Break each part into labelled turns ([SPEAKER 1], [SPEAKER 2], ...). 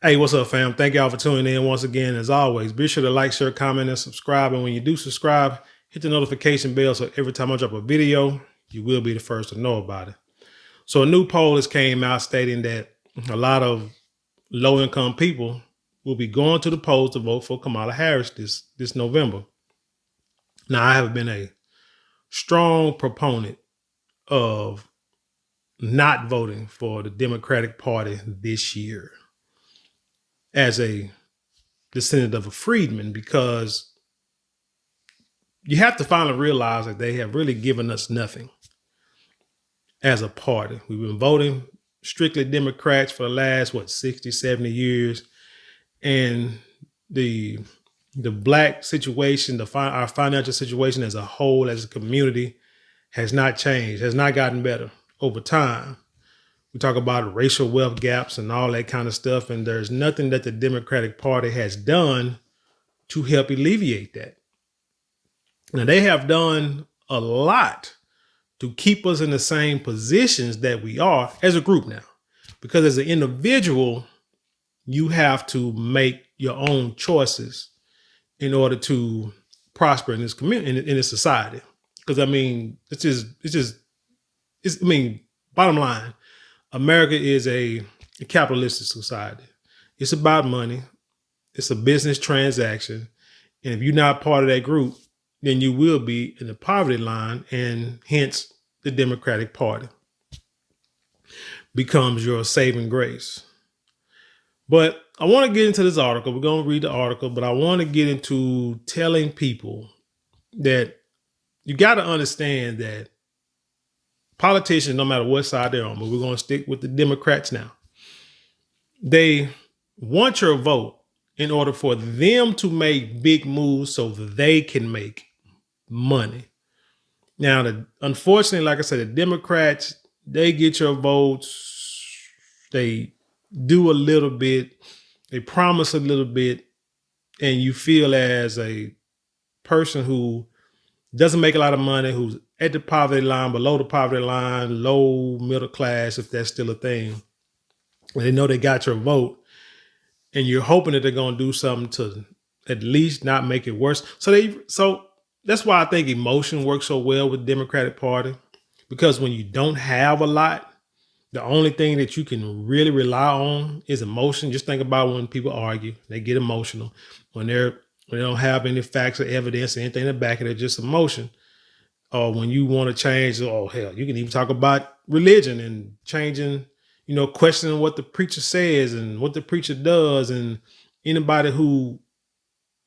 [SPEAKER 1] Hey, what's up, fam? Thank y'all for tuning in once again. As always, be sure to like, share, comment, and subscribe. And when you do subscribe, hit the notification bell so every time I drop a video, you will be the first to know about it. So a new poll has came out stating that a lot of low-income people will be going to the polls to vote for Kamala Harris this November. Now, I have been a strong proponent of not voting for the Democratic Party this year as a descendant of a freedman, because you have to finally realize that they have really given us nothing as a party. We've been voting strictly Democrats for the last, 60, 70 years. And the black situation, our financial situation as a whole, as a community, has not changed, has not gotten better over time. We talk about racial wealth gaps and all that kind of stuff, and there's nothing that the Democratic Party has done to help alleviate that. Now, they have done a lot to keep us in the same positions that we are as a group now, because as an individual, you have to make your own choices in order to prosper in this community, in this society. Because I mean, bottom line, America is a capitalistic society. It's about money. It's a business transaction. And if you're not part of that group, then you will be in the poverty line, and hence the Democratic Party becomes your saving grace. But I want to get into this article. We're going to read the article, but I want to get into telling people that you got to understand that politicians, no matter what side they're on, but we're going to stick with the Democrats now, they want your vote in order for them to make big moves so that they can make money. Now, unfortunately, like I said, the Democrats, they get your votes. They do a little bit. They promise a little bit. And you feel as a person who doesn't make a lot of money, who's at the poverty line, below the poverty line, low middle class, if that's still a thing, and they know they got your vote, and you're hoping that they're going to do something to at least not make it worse. So that's why I think emotion works so well with the Democratic Party, because when you don't have a lot, the only thing that you can really rely on is emotion. Just think about when people argue, they get emotional. When they don't have any facts or evidence or anything in the back of it, just emotion. Or when you want to change, oh hell, you can even talk about religion and changing, questioning what the preacher says and what the preacher does. And anybody who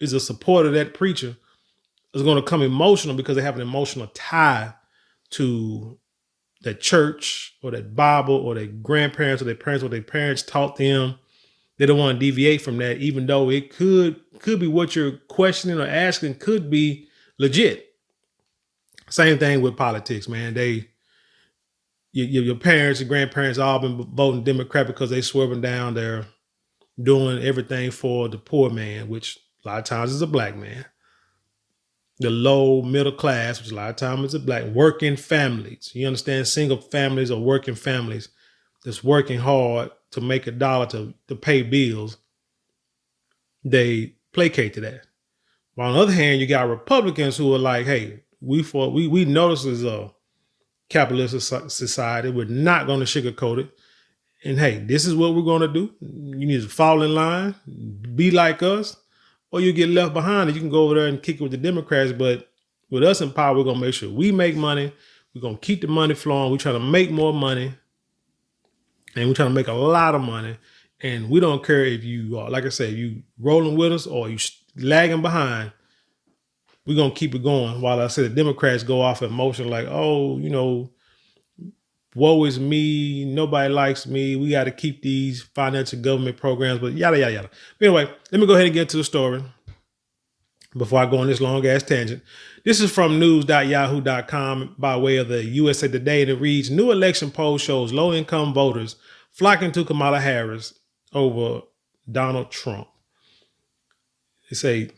[SPEAKER 1] is a supporter of that preacher is going to come emotional because they have an emotional tie to that church or that Bible or their grandparents or their parents, what their parents taught them. They don't want to deviate from that, even though it could be what you're questioning or asking could be legit. Same thing with politics, man. Your parents and grandparents all been voting Democrat because they swerving down there, doing everything for the poor man, which a lot of times is a black man. The low middle class, which a lot of times is a black, working families. You understand? Single families or working families that's working hard to make a dollar to pay bills. They placate to that. While on the other hand, you got Republicans who are like, hey, we know this is a capitalist society. We're not going to sugarcoat it. And hey, this is what we're going to do. You need to fall in line, be like us, or you get left behind and you can go over there and kick it with the Democrats. But with us in power, we're going to make sure we make money. We're going to keep the money flowing. We're trying to make more money. And we're trying to make a lot of money. And we don't care if you are, like I said, you rolling with us or you lagging behind. We're going to keep it going. While I said the Democrats go off emotion like, oh, woe is me. Nobody likes me. We got to keep these financial government programs, but yada, yada, yada. But anyway, let me go ahead and get to the story before I go on this long ass tangent. This is from news.yahoo.com by way of the USA Today, and it reads, new election poll shows low income voters flocking to Kamala Harris over Donald Trump. They say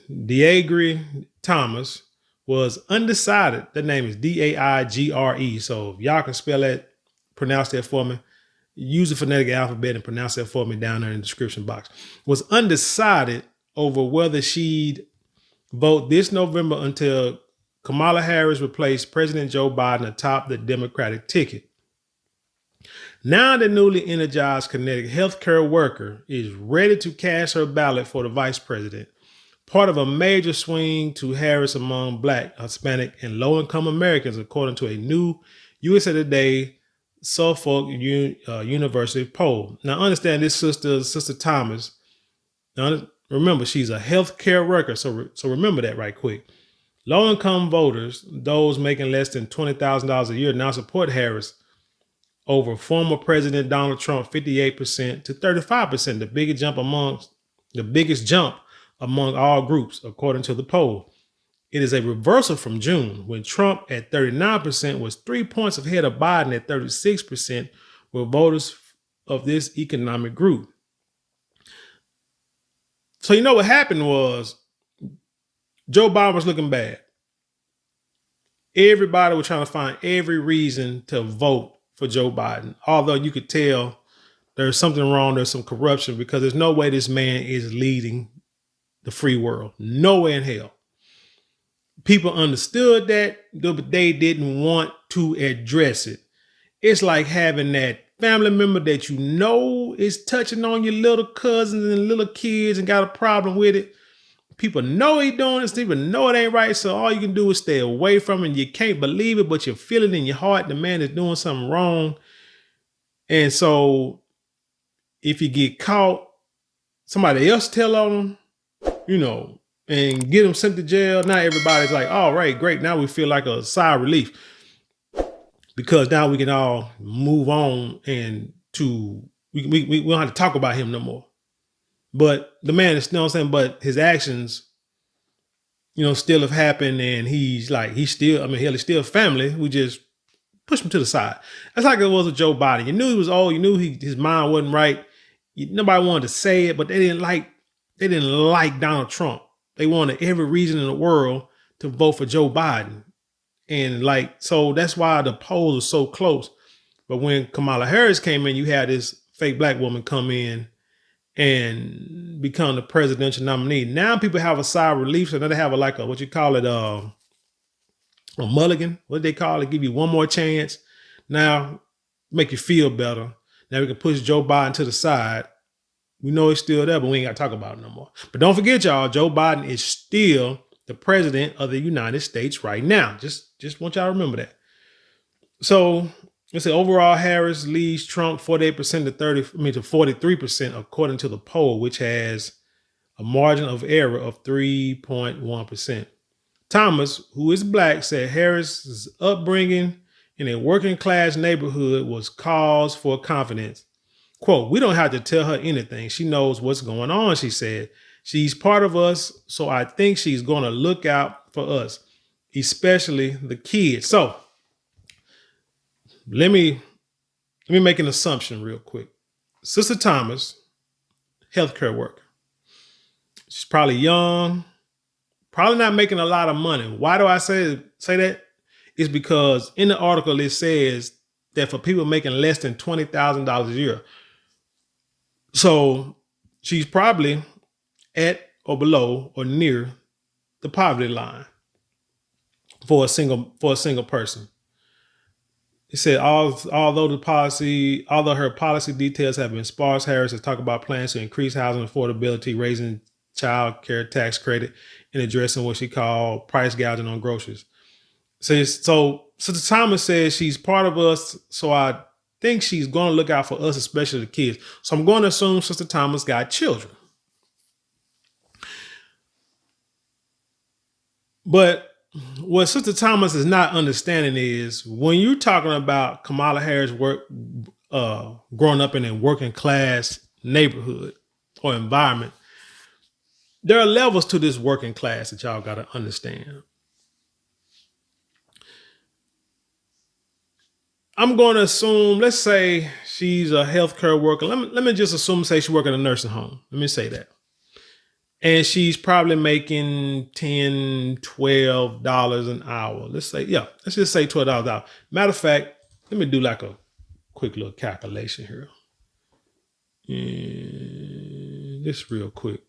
[SPEAKER 1] Deidre Thomas was undecided. That name is Daigre. So if y'all can spell that, pronounce that for me. use the phonetic alphabet and pronounce that for me down there in the description box, was undecided over whether she'd vote this November until Kamala Harris replaced President Joe Biden atop the Democratic ticket. Now the newly energized Connecticut healthcare worker is ready to cast her ballot for the vice president, part of a major swing to Harris among Black, Hispanic, and low-income Americans, according to a new USA Today Suffolk University poll. Now understand this Sister Thomas. Now remember, she's a healthcare worker, so remember that right quick. Low-income voters, those making less than $20,000 a year, now support Harris over former President Donald Trump, 58% to 35%, the biggest jump among all groups, according to the poll. It is a reversal from June, when Trump at 39% was 3 points ahead of Biden at 36%, with voters of this economic group. So you know what happened was Joe Biden was looking bad. Everybody was trying to find every reason to vote for Joe Biden, although you could tell there's something wrong, there's some corruption, because there's no way this man is leading the free world. No way in hell. People understood that, but they didn't want to address it. It's like having that family member that you know is touching on your little cousins and little kids and got a problem with it. People know he's doing this, people know it ain't right, so all you can do is stay away from it. You can't believe it, but you feel it in your heart, the man is doing something wrong. And so if you get caught, somebody else tell on him, and get him sent to jail. Now everybody's like, all right, great. Now we feel like a sigh of relief, because now we can all move on and we don't have to talk about him no more. But the man is, but his actions, still have happened, and he's still family. We just push him to the side. That's like it was with Joe Biden. You knew he was old. You knew his mind wasn't right. Nobody wanted to say it, but they didn't like Donald Trump. They wanted every reason in the world to vote for Joe Biden. And so that's why the polls are so close. But when Kamala Harris came in, you had this fake Black woman come in and become the presidential nominee. Now people have a sigh of relief. So now they have a mulligan. What do they call it? Give you one more chance. Now make you feel better. Now we can push Joe Biden to the side. We know he's still there, but we ain't got to talk about it no more. But don't forget, y'all, Joe Biden is still the president of the United States right now. Just want y'all to remember that. So let's say overall Harris leads Trump 48% to 43%, according to the poll, which has a margin of error of 3.1%. Thomas, who is Black, said Harris's upbringing in a working class neighborhood was cause for confidence. Quote, "We don't have to tell her anything. She knows what's going on," she said. "She's part of us, so I think she's going to look out for us, especially the kids." So let me make an assumption real quick. Sister Thomas, healthcare worker. She's probably young, probably not making a lot of money. Why do I say that? It's because in the article it says that for people making less than $20,000 a year. So she's probably at or below or near the poverty line for a single person. It said, although her policy details have been sparse, Harris has talked about plans to increase housing affordability, raising child care tax credit, and addressing what she called price gouging on groceries. So Sister Thomas says she's part of us, so I think she's going to look out for us, especially the kids. So I'm going to assume Sister Thomas got children. But what Sister Thomas is not understanding is when you're talking about Kamala Harris growing up in a working class neighborhood or environment, there are levels to this working class that y'all got to understand. I'm going to assume, let's say she's a healthcare worker. Let me just assume, say she works in a nursing home. Let me say that. And she's probably making $10, $12 an hour. Let's just say $12 an hour. Matter of fact, let me do like a quick little calculation here. And just real quick,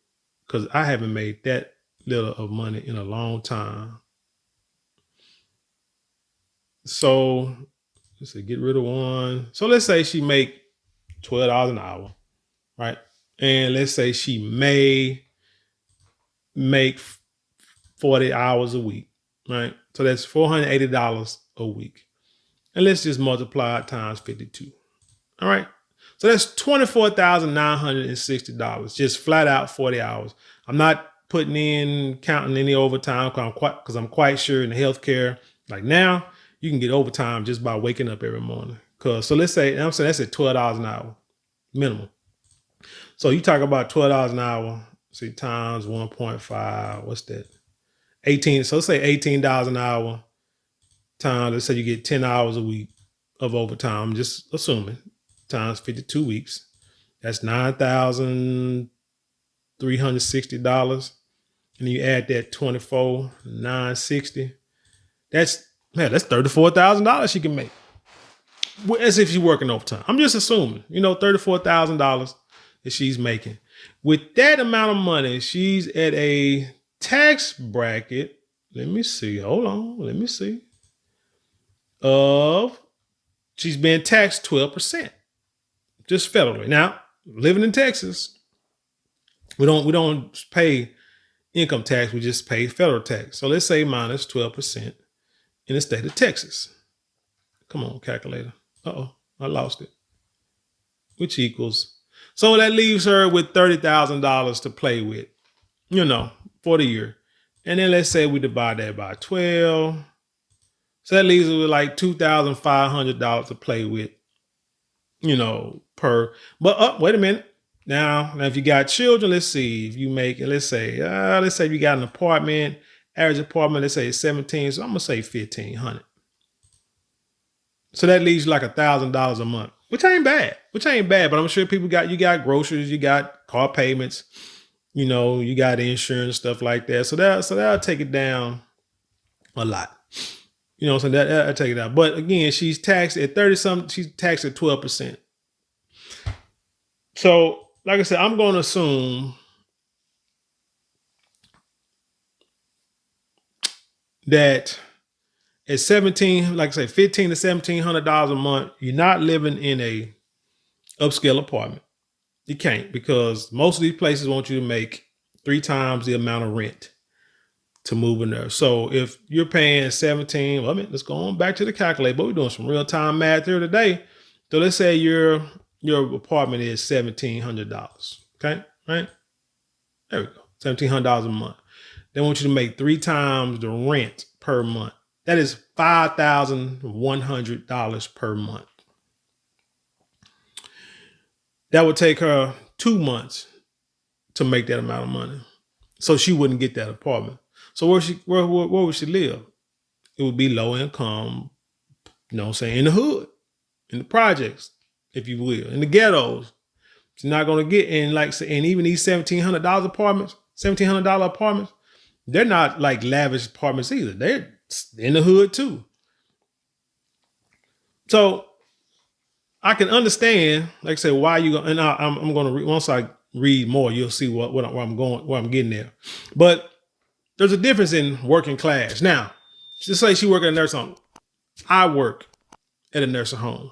[SPEAKER 1] because I haven't made that little of money in a long time. So let's say get rid of one. So let's say she make $12 an hour, right? And let's say she may make 40 hours a week, right? So that's $480 a week. And let's just multiply it times 52. All right. So that's $24,960, just flat out 40 hours. I'm not counting any overtime because I'm quite sure in the healthcare, like now, you can get overtime just by waking up every morning. So let's say, I'm saying that's at $12 an hour minimum. So you talk about $12 an hour, see, times 1.5, what's that? 18. So let's say $18 an hour times, let's say you get 10 hours a week of overtime, I'm just assuming, times 52 weeks. That's $9,360. And you add that $24,960. That's $34,000 she can make. As if she's working overtime. I'm just assuming, $34,000 that she's making. With that amount of money, she's at a tax bracket. Let me see. Hold on. Let me see. She's being taxed 12%. Just federally. Now, living in Texas, we don't pay income tax. We just pay federal tax. So let's say minus 12% in the state of Texas. Come on, calculator. Uh-oh, I lost it. Which equals. So that leaves her with $30,000 to play with, for the year. And then let's say we divide that by 12. So that leaves her with like $2,500 to play with, per. But wait a minute. Now, if you got children, let's see. If you make it, let's say you got an apartment, average apartment, let's say it's 17. So I'm gonna say $1,500. So that leaves you like $1,000 a month, which ain't bad. But I'm sure you got groceries, you got car payments, you got insurance, stuff like that. So that'll take it down a lot. So that'll take it down. But again, she's taxed at 30-something. She's taxed at 12%. So, like I said, I'm going to assume that at 17, like I say, $1,500 to $1,700 a month, you're not living in a upscale apartment. You can't, because most of these places want you to make 3 times the amount of rent to move in there. So if you're paying 17, let's go on back to the calculator, but we're doing some real time math here today. So let's say your apartment is $1,700. Okay, right? There we go. $1,700 a month. They want you to make 3 times the rent per month. That is $5,100 per month. That would take her 2 months to make that amount of money. So she wouldn't get that apartment. So where would she live? It would be low income, in the hood, in the projects, if you will, in the ghettos. She's not going to get in, and even these $1,700 apartments, they're not like lavish apartments either. They're in the hood too. So I can understand, like I said, why you go, and I'm going to once I read more, you'll see where I'm going, where I'm getting there. But there's a difference in working class. Now, just say she work at a nursing home. I work at a nursing home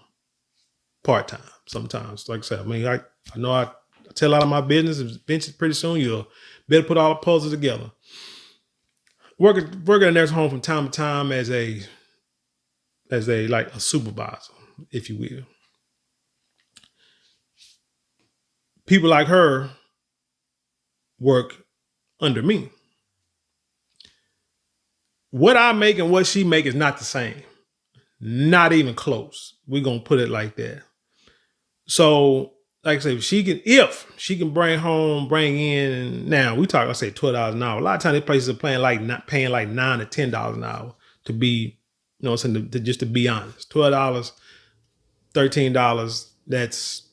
[SPEAKER 1] part-time sometimes. Like I said, I know I tell out of my business. Eventually, pretty soon, you'll better put all the puzzles together. Work at a nursing home from time to time as a supervisor, if you will. People like her work under me. What I make and what she make is not the same. Not even close. We're going to put it like that. So, like I say, if she can bring in, and now we talk, I say $12 an hour. A lot of times these places are paying like $9 to $10 an hour to be, just to be honest. $12, $13, that's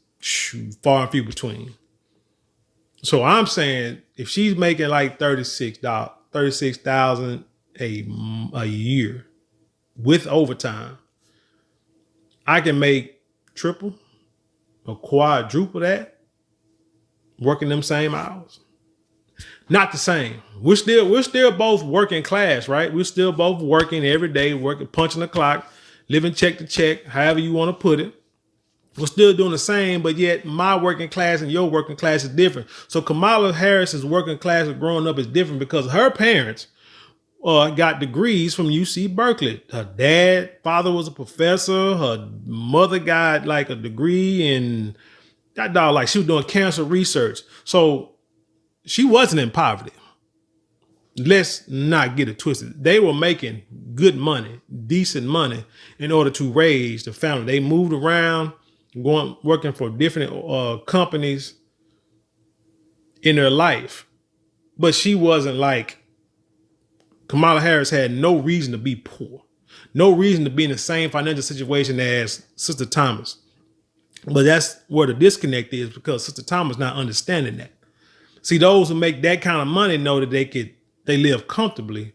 [SPEAKER 1] far and few between. So I'm saying if she's making like $36,000 a year with overtime, I can make triple or quadruple that working them same hours. Not the same. We're still both working class, right? We're still both working every day, working, punching the clock, living check to check, however you want to put it. We're still doing the same, but yet my working class and your working class is different. So Kamala Harris's working class of growing up is different because her parents got degrees from UC Berkeley. Her father was a professor. Her mother got like a degree in that dog, like she was doing cancer research. So she wasn't in poverty. Let's not get it twisted. They were making good money, decent money in order to raise the family. They moved around, working for different companies in their life. But she wasn't like, Kamala Harris had no reason to be poor, no reason to be in the same financial situation as Sister Thomas. But that's where the disconnect is, because Sister Thomas not understanding that. See, those who make that kind of money know that they live comfortably,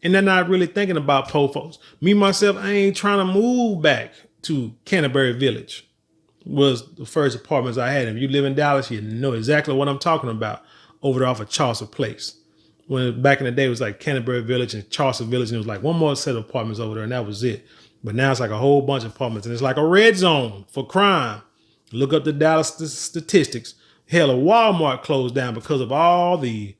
[SPEAKER 1] and they're not really thinking about poor folks. Me, myself, I ain't trying to move back to Canterbury Village. Was the first apartments I had. If you live in Dallas, you know exactly what I'm talking about over there off of Chaucer Place. When back in the day, it was like Canterbury Village and Chaucer Village, and it was like one more set of apartments over there, and that was it. But now it's like a whole bunch of apartments, and it's like a red zone for crime. Look up the Dallas statistics. Hell, a Walmart closed down because of all the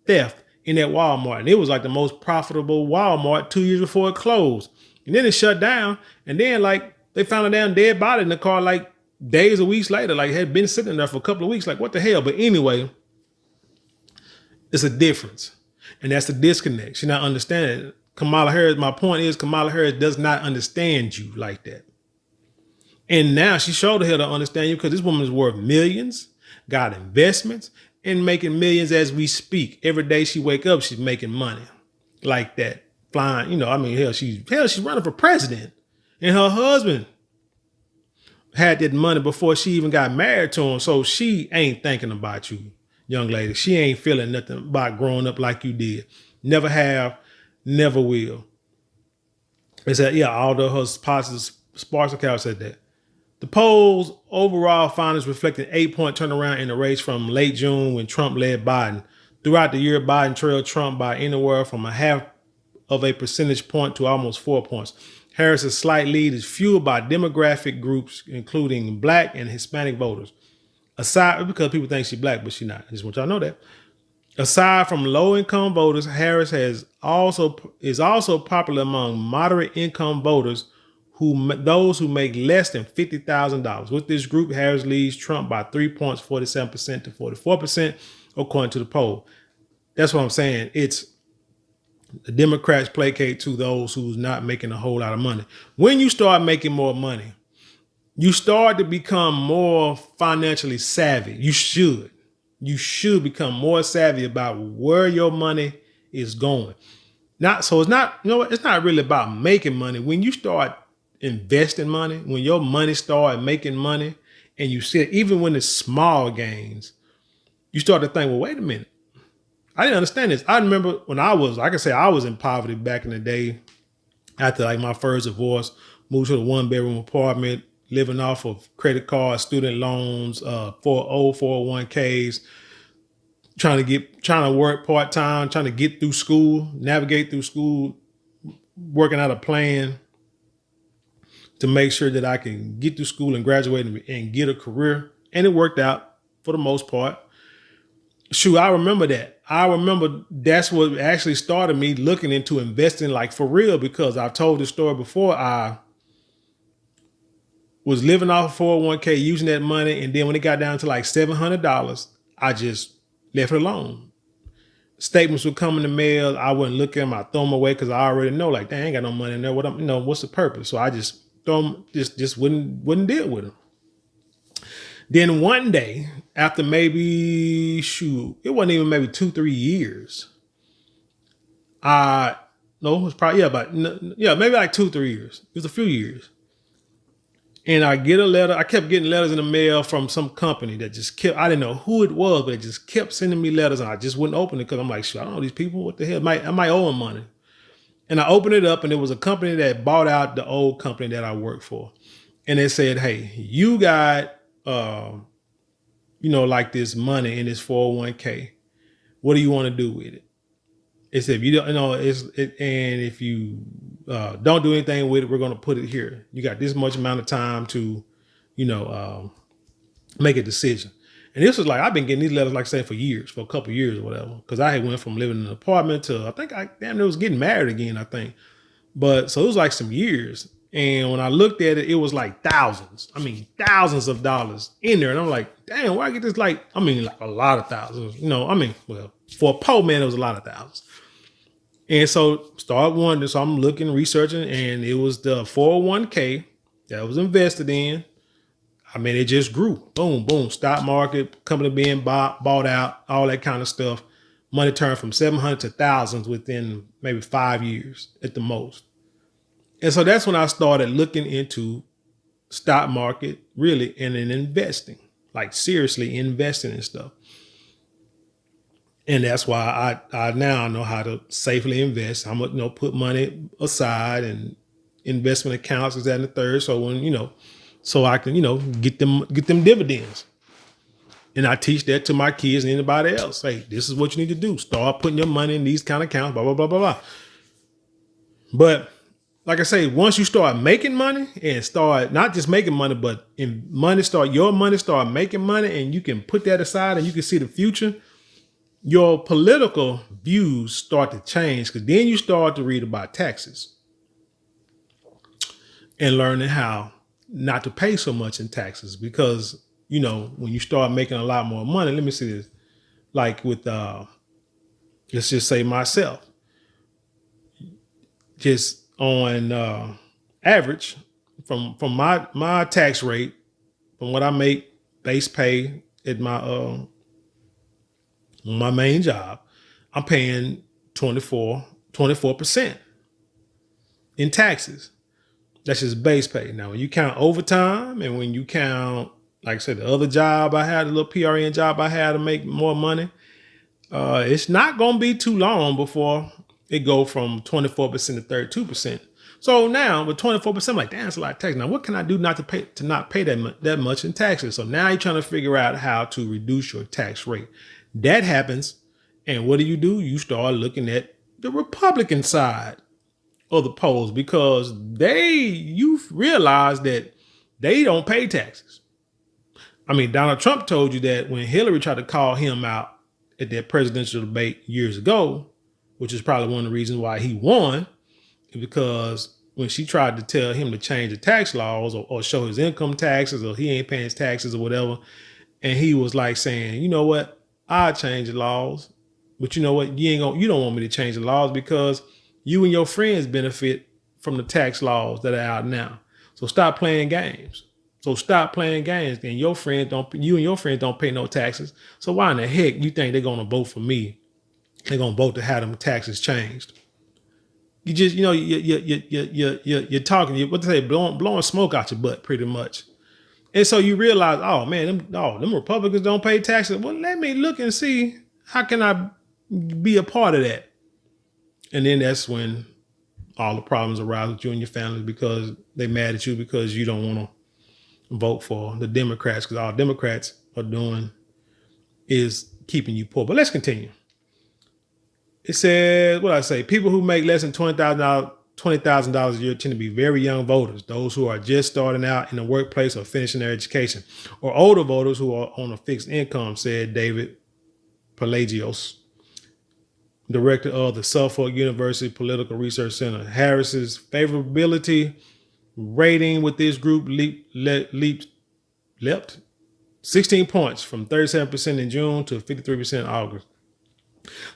[SPEAKER 1] theft in that Walmart. And it was like the most profitable Walmart 2 years before it closed. And then it shut down. And then like they found a damn dead body in the car like days or weeks later, like had been sitting there for a couple of weeks. Like, what the hell? But anyway, it's a difference. And that's the disconnect. She's not understanding. Kamala Harris, my point is Kamala Harris does not understand you like that. And now she showed her to understand you because this woman is worth millions, got investments, and making millions as we speak. Every day she wake up, she's making money like that. Flying, hell, she's running for president. And her husband had that money before she even got married to him. So she ain't thinking about you, young lady. She ain't feeling nothing about growing up like you did. Never have, never will. It said, yeah, although her Sparks account said that. The polls overall findings reflect an 8-point turnaround in the race from late June when Trump led Biden. Throughout the year, Biden trailed Trump by anywhere from a half of a percentage point to almost 4 points. Harris's slight lead is fueled by demographic groups, including Black and Hispanic voters. Because people think she's Black, but she's not. I just want y'all to know that. Aside from low-income voters, Harris is also popular among moderate-income voters, those who make less than $50,000. With this group, Harris leads Trump by 3 points, 47% to 44%, according to the poll. That's what I'm saying. It's the Democrats placate to those who's not making a whole lot of money. When you start making more money, you start to become more financially savvy. You should become more savvy about where your money is going. It's not really about making money. When you start investing money, when your money start making money, and you see it, even when it's small gains, you start to think, well, wait a minute. I didn't understand this. I remember when I was in poverty back in the day, after like my first divorce, moved to a 1-bedroom apartment, living off of credit cards, student loans, old 401ks, trying to work part-time, trying to get through school, navigate through school, working out a plan to make sure that I can get through school and graduate and get a career. And it worked out for the most part. Shoot, I remember that. I remember that's what actually started me looking into investing like for real, because I've told this story before. I was living off of 401k, using that money. And then when it got down to like $700, I just left it alone. Statements would come in the mail. I wouldn't look at them. I throw them away because I already know, like, I ain't got no money in there. What's the purpose? So I just throw them, just wouldn't deal with them. Then one day, after maybe, it wasn't even maybe 2-3 years. It was probably, maybe like 2-3 years. It was a few years. And I get a letter. I kept getting letters in the mail from some company that just kept, I didn't know who it was, but it just kept sending me letters, and I just wouldn't open it because I'm like, I don't know these people. What the hell? I might owe them money. And I opened it up, and it was a company that bought out the old company that I worked for. And they said, hey, you got, like this money in this 401k. What do you want to do with it? It said, if you don't, and if you don't do anything with it, we're going to put it here. You got this much amount of time to, make a decision. And this was like, I've been getting these letters, like I said, for years, for a couple of years or whatever. Because I had went from living in an apartment to, I think I was getting married again, I think. But so it was like some years. And when I looked at it, it was like thousands of dollars in there. And I'm like, damn, where I get this? Like a lot of thousands, well, for a poor man, it was a lot of thousands. And so start wondering, so I'm looking, researching, and it was the 401k that was invested in. It just grew. Boom, boom. Stock market, company being bought out, all that kind of stuff. Money turned from 700 to thousands within maybe 5 years at the most. And so that's when I started looking into stock market, really, and in investing, like seriously investing in stuff. And that's why I now know how to safely invest. I'm gonna put money aside and investment accounts is that and the third. So when so I can get them dividends. And I teach that to my kids and anybody else. Hey, this is what you need to do. Start putting your money in these kind of accounts. Blah blah blah blah blah. But like I say, once you start making money and start not just making money, but your money start making money, and you can put that aside and you can see the future. Your political views start to change, because then you start to read about taxes and learning how not to pay so much in taxes, because, when you start making a lot more money, let me see this, like with, let's just say myself, just on average from my tax rate, from what I make base pay at my main job, I'm paying 24% in taxes. That's just base pay. Now, when you count overtime and when you count, like I said, the other job I had, the little PRN job I had to make more money, it's not going to be too long before it go from 24% to 32%. So now with 24%, I'm like, damn, that's a lot of tax. Now, what can I do not to pay that much in taxes? So now you're trying to figure out how to reduce your tax rate. That happens. And what do? You start looking at the Republican side of the polls, because you realize that they don't pay taxes. Donald Trump told you that when Hillary tried to call him out at that presidential debate years ago, which is probably one of the reasons why he won, because when she tried to tell him to change the tax laws or show his income taxes, or he ain't paying his taxes or whatever, and he was like saying, you know what, I'll change the laws, but you know what, you don't want me to change the laws, because you and your friends benefit from the tax laws that are out now. So stop playing games. And you and your friends don't pay no taxes. So why in the heck you think they're going to vote for me? They're going to vote to have them taxes changed. You just, you're talking, what they say, blowing smoke out your butt pretty much. And so you realize, oh man, them Republicans don't pay taxes. Well, let me look and see, how can I be a part of that? And then that's when all the problems arise with you and your family, because they mad at you because you don't want to vote for the Democrats, because all Democrats are doing is keeping you poor. But let's continue. It says, what I say, people who make less than $20,000 a year tend to be very young voters, those who are just starting out in the workplace or finishing their education, or older voters who are on a fixed income, said David Pelagios, director of the Suffolk University Political Research Center. Harris's favorability rating with this group leapt 16 points from 37% in June to 53% in August.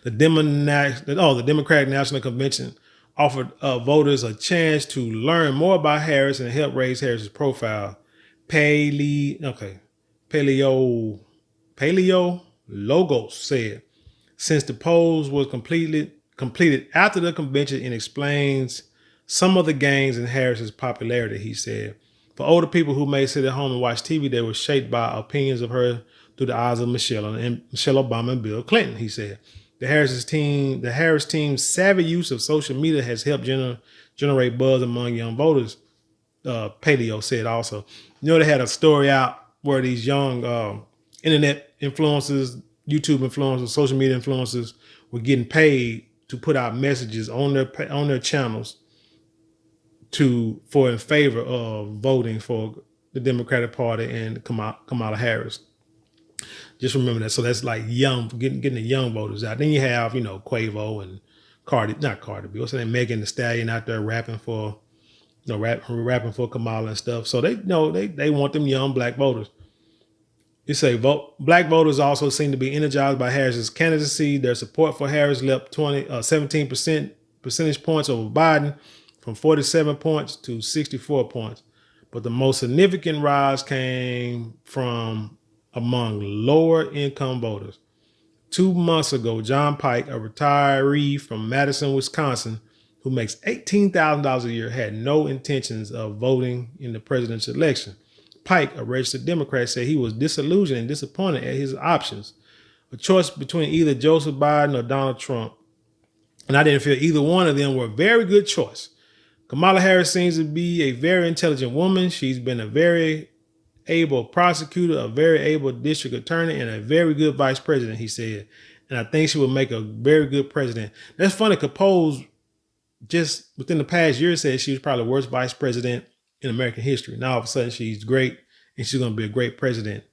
[SPEAKER 1] The Democratic National Convention offered voters a chance to learn more about Harris and help raise Harris's profile. Paleo Logos said, since the polls was completed after the convention, and explains some of the gains in Harris's popularity, he said. For older people who may sit at home and watch TV, they were shaped by opinions of her through the eyes of Michelle Obama and Bill Clinton, he said. The Harris team's savvy use of social media has helped generate buzz among young voters. Paleo said also. You know, they had a story out where these young internet influencers, YouTube influencers, social media influencers were getting paid to put out messages on their channels in favor of voting for the Democratic Party and Kamala Harris. Just remember that. So that's like getting the young voters out. Then you have, Quavo and not Cardi B, what's her name, Megan Thee Stallion out there rapping for Kamala and stuff. So they want them young black voters. You say black voters also seem to be energized by Harris's candidacy. Their support for Harris leapt 17 percentage points over Biden, from 47 points to 64 points. But the most significant rise came from among lower income voters. 2 months ago, John Pike, a retiree from Madison, Wisconsin, who makes $18,000 a year, had no intentions of voting in the presidential election. Pike, a registered Democrat, said he was disillusioned and disappointed at his options, a choice between either Joseph Biden or Donald Trump. And I didn't feel either one of them were a very good choice. Kamala Harris seems to be a very intelligent woman. She's been a very able prosecutor, a very able district attorney, and a very good vice president, he said. And I think she will make a very good president. That's funny. Capone, just within the past year, said she was probably the worst vice president in American history. Now all of a sudden she's great and she's going to be a great president.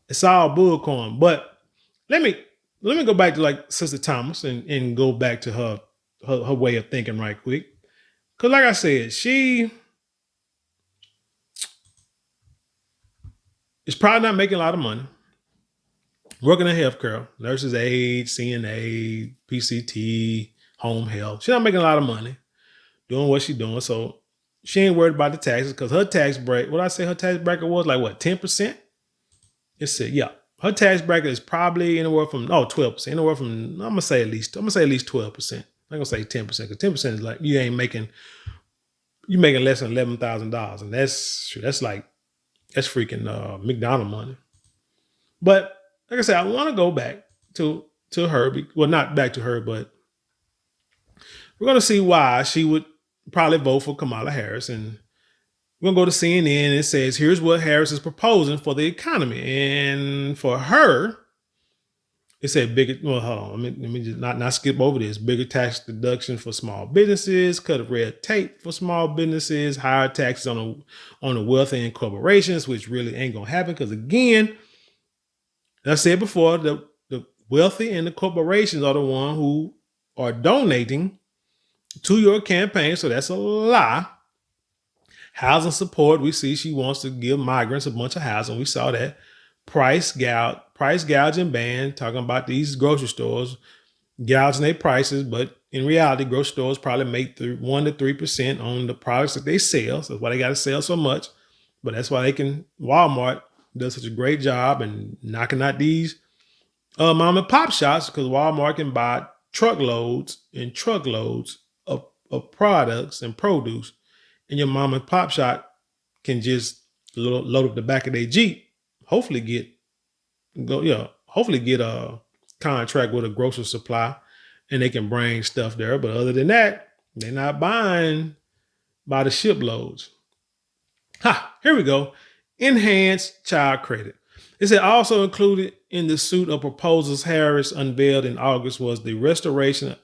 [SPEAKER 1] It's all bullcorn. But let me go back to like Sister Thomas and go back to her way of thinking right quick. Because like I said, she is probably not making a lot of money. Working in healthcare, nurses aid, CNA, PCT, home health. She's not making a lot of money doing what she's doing. So she ain't worried about the taxes because her tax bracket, her tax bracket was like what, 10%? It said, yeah. Her tax bracket is probably anywhere from 12%. Anywhere from, I'm gonna say at least 12%. I'm gonna say 10% because 10% is like you making less than $11,000. And that's freaking McDonald money. But like I said, I want to go back to her. Well, not back to her, but we're going to see why she would probably vote for Kamala Harris. And we're going to go to CNN and it says, here's what Harris is proposing for the economy. And for her, it said hold on. Let me just not skip over this. Bigger tax deduction for small businesses, cut of red tape for small businesses, higher taxes on the wealthy and corporations, which really ain't going to happen. Because again, as I said before, the wealthy and the corporations are the one who are donating to your campaign. So that's a lie. Housing support. We see she wants to give migrants a bunch of housing. We saw that. Price gouging ban, talking about these grocery stores gouging their prices. But in reality, grocery stores probably make 1 to 3% on the products that they sell. So that's why they got to sell so much. But that's why Walmart does such a great job and knocking out these mom and pop shops, because Walmart can buy truckloads and truckloads of products and produce, and your mom and pop shop can just load up the back of their Jeep, hopefully get a contract with a grocery supply, and they can bring stuff there. But other than that, they're not buying by the shiploads. Here we go. Enhanced child credit. It said also included in the suite of proposals Harris unveiled in August was the restoration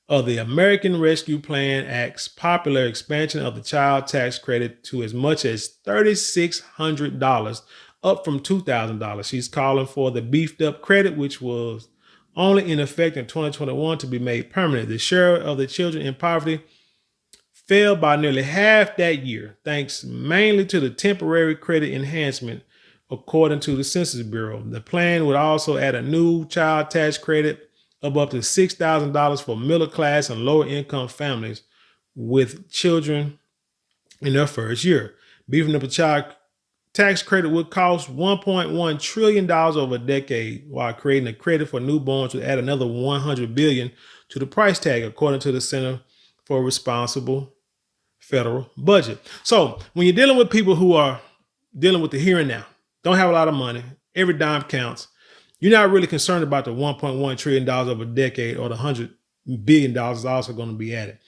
[SPEAKER 1] of the American Rescue Plan Act's popular expansion of the child tax credit to as much as $3,600, up from $2,000. She's calling for the beefed up credit, which was only in effect in 2021, to be made permanent. The share of the children in poverty fell by nearly half that year, thanks mainly to the temporary credit enhancement, according to the Census Bureau. The plan would also add a new child tax credit of up to $6,000 for middle class and lower income families with children in their first year. Beefing up a child tax credit would cost $1.1 trillion over a decade, while creating a credit for newborns would add another $100 billion to the price tag, according to the Center for Responsible Federal Budget. So when you're dealing with people who are dealing with the here and now, don't have a lot of money, every dime counts, you're not really concerned about the $1.1 trillion over a decade or the $100 billion is also going to be added.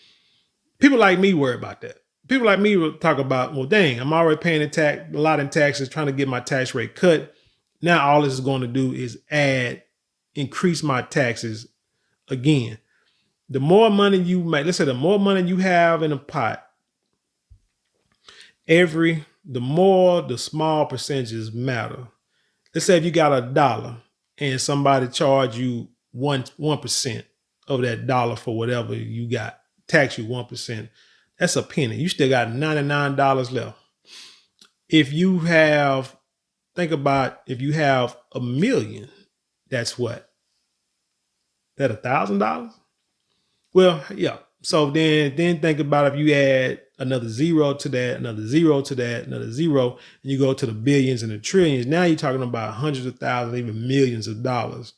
[SPEAKER 1] People like me worry about that. people like me will talk about, well, dang, I'm already paying a lot in taxes, trying to get my tax rate cut. Now all this is going to do is increase my taxes again. The more money you make, let's say the more money you have in a pot, the more the small percentages matter. Let's say if you got $1 and somebody charge you 1% of that dollar for whatever you got, tax you 1%, that's a penny. You still got $99 left. If you have, think about if you have $1 million, that's what? That $1,000? Well, yeah. So then think about if you add another zero to that, another zero to that, another zero, and you go to the billions and the trillions. Now you're talking about hundreds of thousands, even millions of dollars,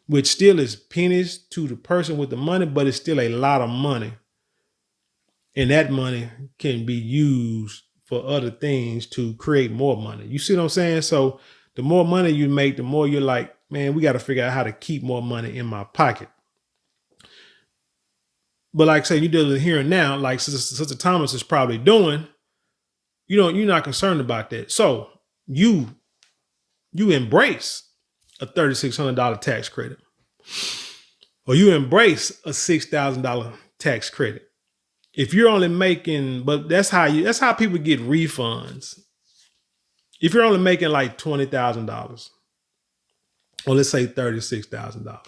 [SPEAKER 1] which still is pennies to the person with the money, but it's still a lot of money. And that money can be used for other things to create more money. You see what I'm saying? So the more money you make, the more you're like, man, we got to figure out how to keep more money in my pocket. But like I say, you deal with here and now, like Sister Thomas is probably doing, you're not concerned about that. So you embrace a $3,600 tax credit, or you embrace a $6,000 tax credit. If you're only making, but that's how people get refunds. If you're only making like $20,000, or let's say $36,000,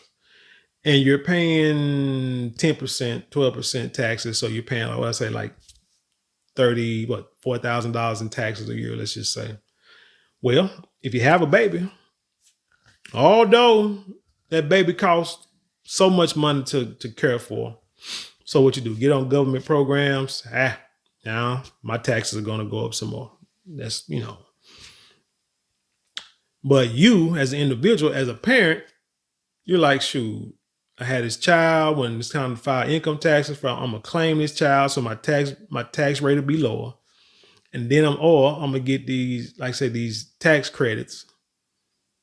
[SPEAKER 1] and you're paying 10%, 12% taxes, so you're paying, like $4,000 in taxes a year, let's just say. Well, if you have a baby, although that baby costs so much money to care for, so what you do, get on government programs. Now my taxes are going to go up some more. That's, But you as an individual, as a parent, you're like, shoot, I had this child. When it's time to file income taxes, I'm gonna claim this child, so my tax rate will be lower. And then I'm gonna get these, like I said, these tax credits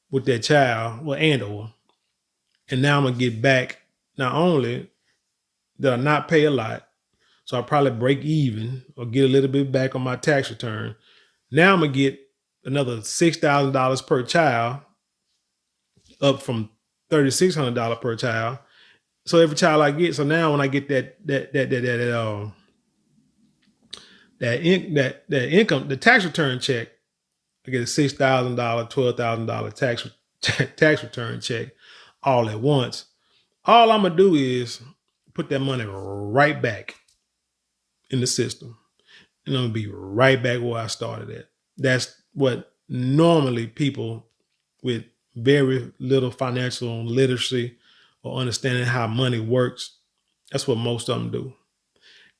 [SPEAKER 1] with that child, and now I'm gonna get back. Not only did I not pay a lot, so I probably break even or get a little bit back on my tax return. Now I'm gonna get another $6,000 per child, up from $3,600 per child. So every child I get, so now when I get that income, the tax return check, I get a $6,000, $12,000 tax return check all at once. All I'm gonna do is put that money right back in the system, and I'm gonna be right back where I started at. That's what normally people with very little financial literacy or understanding how money works, that's what most of them do.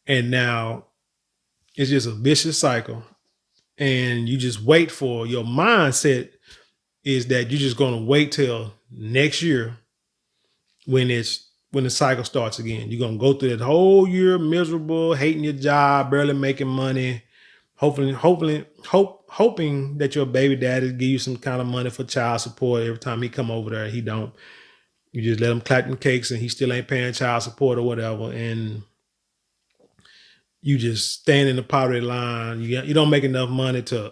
[SPEAKER 1] And now it's just a vicious cycle, and you just wait for, your mindset is that you're just going to wait till next year when the cycle starts again. You're going to go through that whole year miserable, hating your job, barely making money, hoping that your baby daddy give you some kind of money for child support every time he come over there. He don't. You just let him clap them cakes and he still ain't paying child support or whatever. And you just stand in the poverty line. You don't make enough money to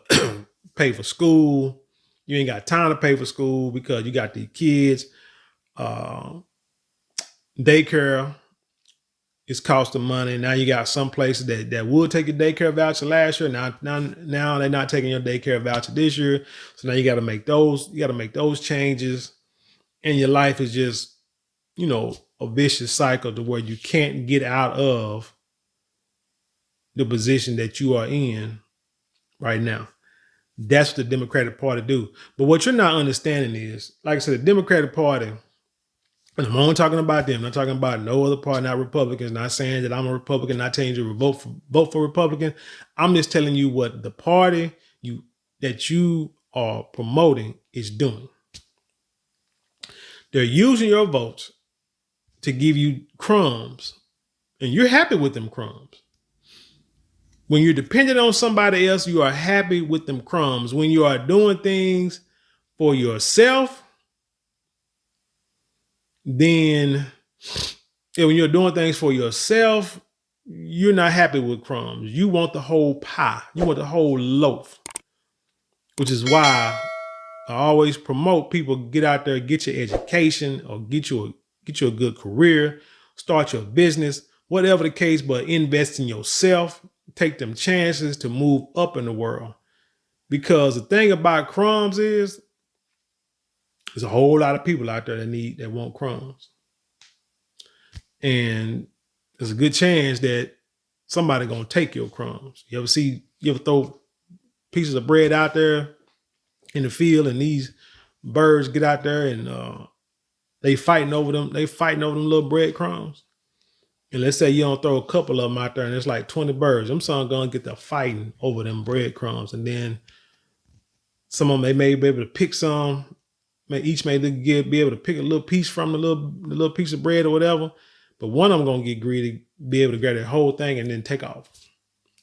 [SPEAKER 1] pay for school. You ain't got time to pay for school because you got these kids. Daycare is costing money. Now you got some places that would take your daycare voucher last year. Now they're not taking your daycare voucher this year. So now you got to make those changes. And your life is just, a vicious cycle to where you can't get out of the position that you are in right now. That's what the Democratic Party do. But what you're not understanding is, like I said, the Democratic Party, and I'm only talking about them, not talking about no other party, not Republicans, not saying that I'm a Republican, not telling you to vote for Republican. I'm just telling you what the party that you are promoting is doing. They're using your votes to give you crumbs, and you're happy with them crumbs. When you're dependent on somebody else, you are happy with them crumbs. When you are doing things for yourself, then when you're doing things for yourself, you're not happy with crumbs. You want the whole pie. You want the whole loaf, which is why I always promote people get out there, get your education, or get you a good career, start your business, whatever the case, but invest in yourself, take them chances to move up in the world. Because the thing about crumbs is there's a whole lot of people out there that want crumbs. And there's a good chance that somebody gonna take your crumbs. You ever throw pieces of bread out there in the field and these birds get out there and they fighting over them little breadcrumbs. And let's say you don't throw a couple of them out there and it's like 20 birds. Them sons gonna get to fighting over them breadcrumbs. And then some of them, they may be able to pick some, each may be able to pick a little piece from the little piece of bread or whatever. But one of them gonna get greedy, be able to grab that whole thing and then take off.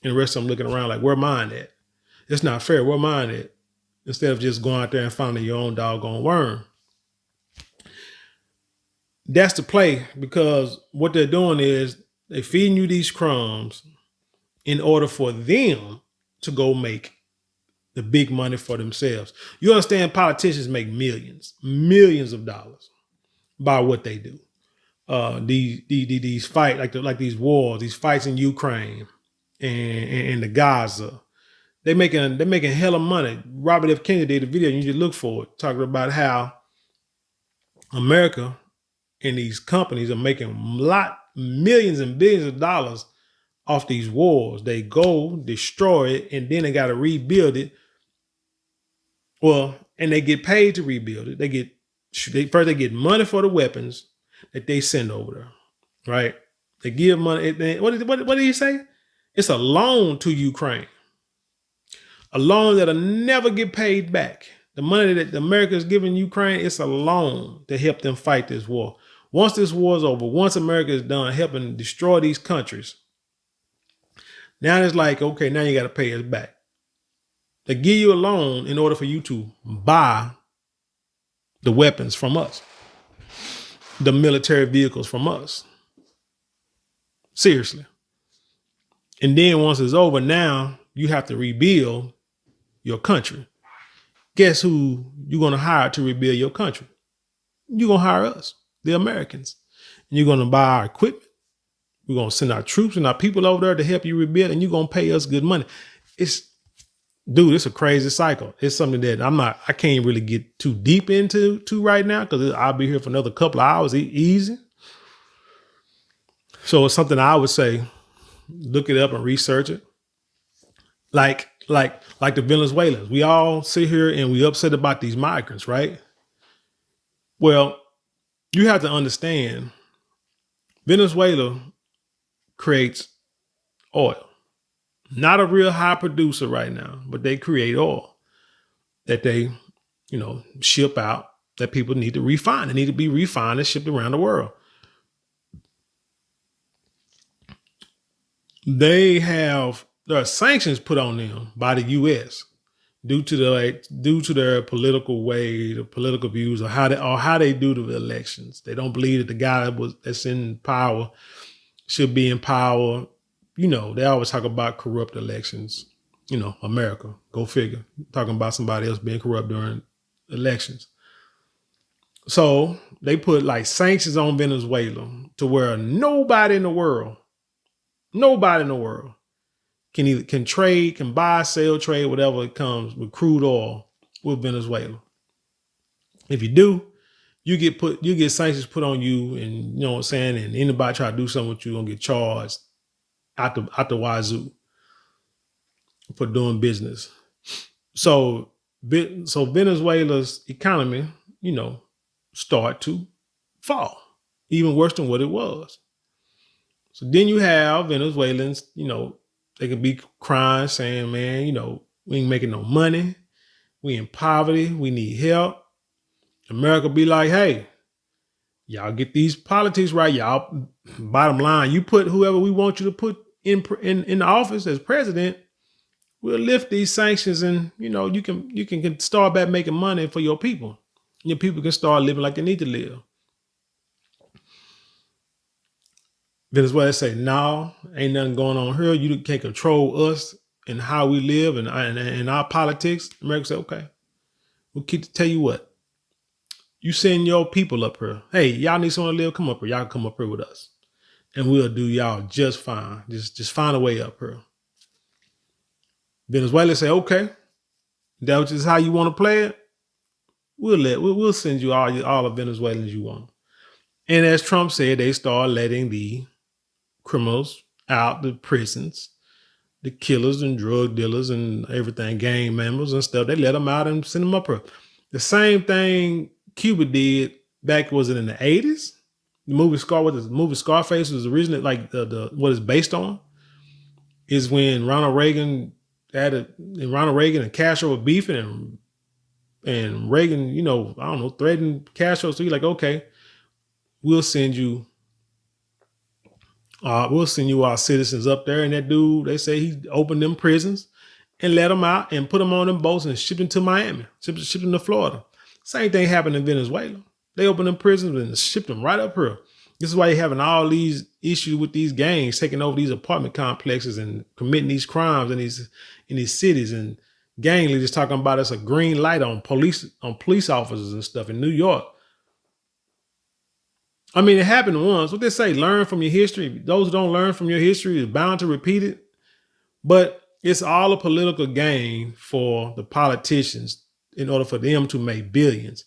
[SPEAKER 1] And the rest of them looking around like, where mine at? It's not fair, where mine at? Instead of just going out there and finding your own doggone worm. That's the play, because what they're doing is they're feeding you these crumbs in order for them to go make the big money for themselves. You understand, politicians make millions of dollars by what they do. These fight like these wars, these fights in Ukraine and the Gaza. They're making hella money. Robert F. Kennedy did a video, you just look for it, talking about how America and these companies are making millions and billions of dollars off these wars. They go destroy it and then they got to rebuild it. Well, and they get paid to rebuild it. They get money for the weapons that they send over there, right? They give money. What did he say? It's a loan to Ukraine, a loan that'll never get paid back. The money that America is giving Ukraine, it's a loan to help them fight this war. Once this war is over, once America is done helping destroy these countries, now it's like, okay, now you got to pay us back. They give you a loan in order for you to buy the weapons from us, the military vehicles from us. Seriously. And then once it's over, now you have to rebuild your country. Guess who you're going to hire to rebuild your country? You're going to hire us, the Americans. And you're going to buy our equipment. We're going to send our troops and our people over there to help you rebuild, and you're going to pay us good money. It's a crazy cycle. It's something that I can't really get too deep into right now, because I'll be here for another couple of hours easy. So it's something I would say, look it up and research it. Like the Venezuelans. We all sit here and we upset about these migrants, right? Well, you have to understand, Venezuela creates oil. Not a real high producer right now, but they create oil that they, ship out, that people need to refine. They need to be refined and shipped around the world. There are sanctions put on them by the U.S. due to their political way, the political views, or how they do the elections. They don't believe that the guy that's in power should be in power. They always talk about corrupt elections. America, go figure. Talking about somebody else being corrupt during elections. So they put like sanctions on Venezuela to where nobody in the world can trade, can buy, sell, trade, whatever it comes with crude oil with Venezuela. If you do, you get sanctions put on you, and you know what I'm saying, and anybody try to do something with you gonna get charged out the wazoo for doing business. So Venezuela's economy, start to fall, even worse than what it was. So then you have Venezuelans, they can be crying, saying, man, we ain't making no money. We in poverty. We need help. America be like, hey, y'all get these politics right. Y'all, bottom line, you put whoever we want you to put in the office as president, we'll lift these sanctions, and, you can start back making money for your people. Your people can start living like they need to live. Venezuela say, no, ain't nothing going on here. You can't control us and how we live and our politics. America say, okay, we'll tell you what. You send your people up here. Hey, y'all need someone to live? Come up here. Y'all come up here with us. And we'll do y'all just fine. Just find a way up here. Venezuela say, okay, that is how you want to play it. We'll send you all the Venezuelans you want. And as Trump said, they start letting the criminals out the prisons, the killers and drug dealers and everything, gang members and stuff. They let them out and send them up here. The same thing Cuba did back, was it in the 80s? The movie Scarface was originally like the what it's based on is when Ronald Reagan and Castro were beefing and Reagan, threatened Castro. So he's like, okay, we'll send you our citizens up there. And that dude, they say he opened them prisons and let them out and put them on them boats and shipped them to Miami, shipped them to Florida. Same thing happened in Venezuela. They opened them prisons and shipped them right up here. This is why you're having all these issues with these gangs taking over these apartment complexes and committing these crimes in these cities, and gang leaders talking about it's a green light on police officers and stuff in New York. I mean, it happened once. What they say, learn from your history. Those who don't learn from your history are bound to repeat it. But it's all a political game for the politicians in order for them to make billions.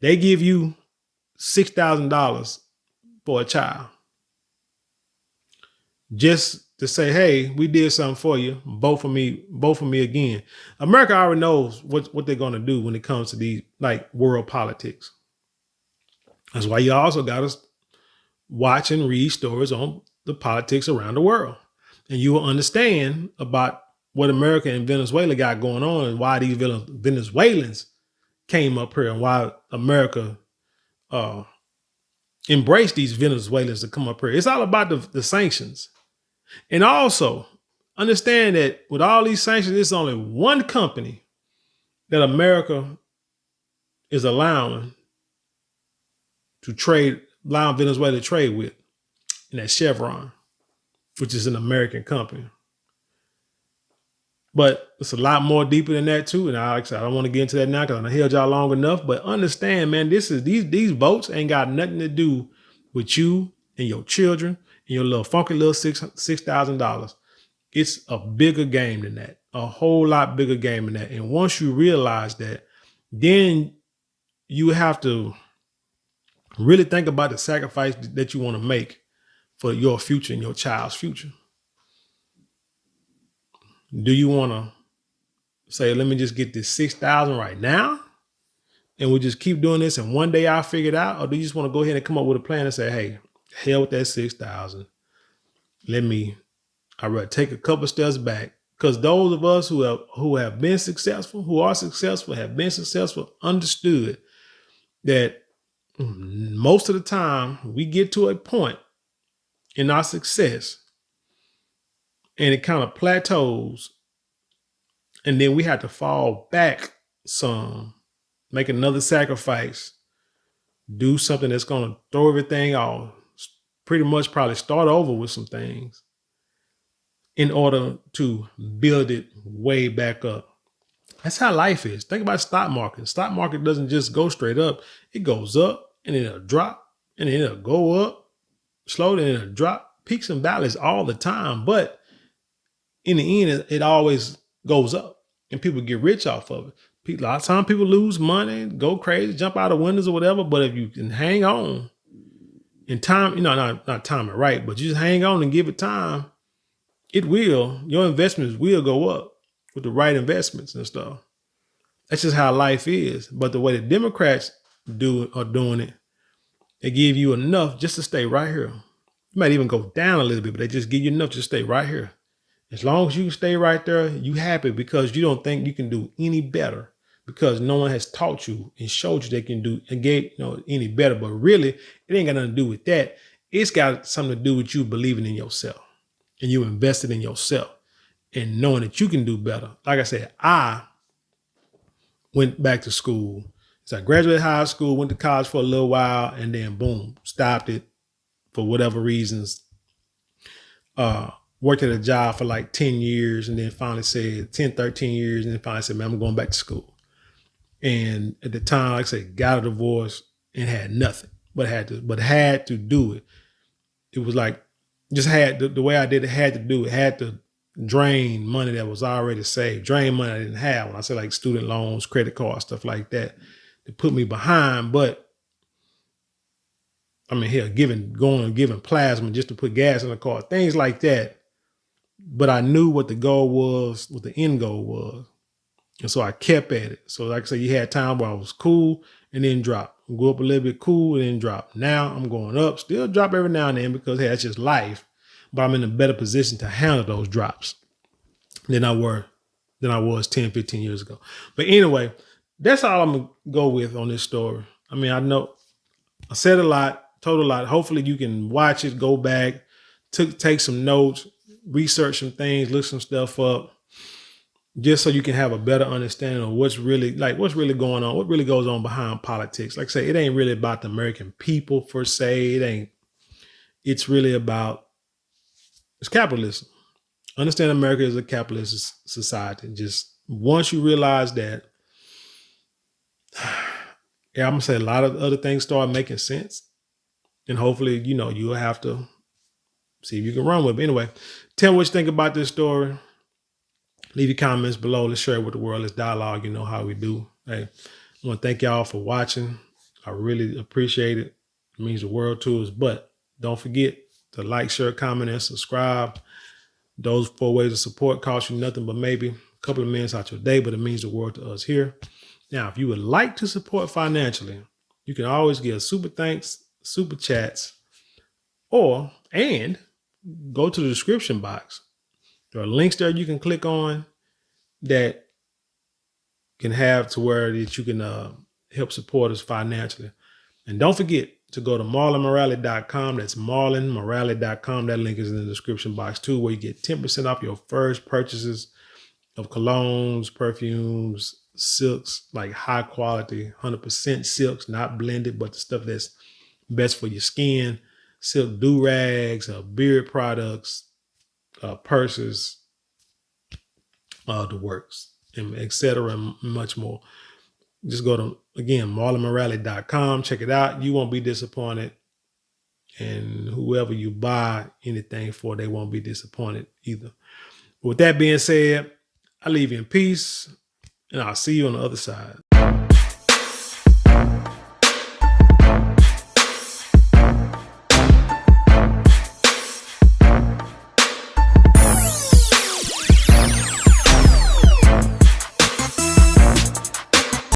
[SPEAKER 1] They give you $6,000 for a child just to say, hey, we did something for you. Vote for me again. America already knows what they're going to do when it comes to these like world politics. That's why you also got to watch and read stories on the politics around the world. And you will understand about what America and Venezuela got going on and why these Venezuelans came up here and why America embraced these Venezuelans to come up here. It's all about the sanctions. And also understand that with all these sanctions, there's only one company that America is allowing Venezuela to trade with, and that's Chevron, which is an American company. But it's a lot more deeper than that too. And like I said, I don't want to get into that now because I held y'all long enough. But understand, man, these votes ain't got nothing to do with you and your children and your little funky little $6,000. It's a bigger game than that, a whole lot bigger game than that. And once you realize that, then you have to really think about the sacrifice that you want to make for your future and your child's future. Do you want to say, let me just get this 6,000 right now and we'll just keep doing this and one day I'll figure it out? Or do you just want to go ahead and come up with a plan and say, hey, hell with that 6,000. I'd rather take a couple steps back. Because those of us who have been successful, have been successful, understood that most of the time we get to a point in our success and it kind of plateaus, and then we have to fall back some, make another sacrifice, do something that's going to throw everything off, pretty much probably start over with some things in order to build it way back up. That's how life is. Think about stock market. Stock market doesn't just go straight up. It goes up and then it'll drop and then it'll go up slowly and it'll drop, peaks and valleys all the time. But in the end, it always goes up and people get rich off of it. A lot of times people lose money, go crazy, jump out of windows or whatever. But if you can hang on in time, not time it right, but you just hang on and give it time, your investments will go up with the right investments and stuff. That's just how life is. But the way the Democrats are doing it, they give you enough just to stay right here. You might even go down a little bit, but they just give you enough to stay right here. As long as you stay right there, you happy because you don't think you can do any better because no one has taught you and showed you they can do any better. But really, it ain't got nothing to do with that. It's got something to do with you believing in yourself and you invested in yourself and knowing that you can do better. Like I said, I went back to school. So I graduated high school, went to college for a little while, and then boom, stopped it for whatever reasons. Worked at a job for like 10 years and then finally said 10, 13 years. And then finally said, man, I'm going back to school. And at the time, like I said, got a divorce and had nothing, but had to do it. It was like, just had the way I did it, had to do it, had to drain money that was already saved, drain money I didn't have. When I say like student loans, credit cards, stuff like that, to put me behind. But I mean, hell, giving plasma just to put gas in the car, things like that. But I knew what the goal was, what the end goal was. And so I kept at it. So like I said, you had time where I was cool and then drop. Go up a little bit, cool, and then drop. Now I'm going up, still drop every now and then because, hey, that's just life. But I'm in a better position to handle those drops than I was 10, 15 years ago. But anyway, that's all I'm going to go with on this story. I mean, I know I said a lot, told a lot. Hopefully you can watch it, go back, take some notes, research some things, look some stuff up, just so you can have a better understanding of what's really going on, what really goes on behind politics. Like I say, it ain't really about the American people per se. It's really about, it's capitalism. Understand America is a capitalist society. Just once you realize that, yeah, I'm gonna say a lot of other things start making sense. And hopefully, you'll have to see if you can run with it. Anyway, tell me what you think about this story. Leave your comments below. Let's share it with the world. Let's dialogue. You know how we do. Hey, I want to thank y'all for watching. I really appreciate it. It means the world to us. But don't forget to like, share, comment, and subscribe. Those 4 ways of support cost you nothing but maybe a couple of minutes out your day, but it means the world to us here. Now, if you would like to support financially, you can always give super thanks, super chats, and go to the description box. There are links there you can click on that can have to where that you can help support us financially. And don't forget to go to marlonmorale.com. That's marlonmorale.com. That link is in the description box too, where you get 10% off your first purchases of colognes, perfumes, silks, like high quality, 100% silks, not blended, but the stuff that's best for your skin, silk do-rags, beard products, purses, the works, and etc. and much more. Just go to, again, marlonmorale.com. Check it out. You won't be disappointed. And whoever you buy anything for, they won't be disappointed either. With that being said, I leave you in peace, and I'll see you on the other side.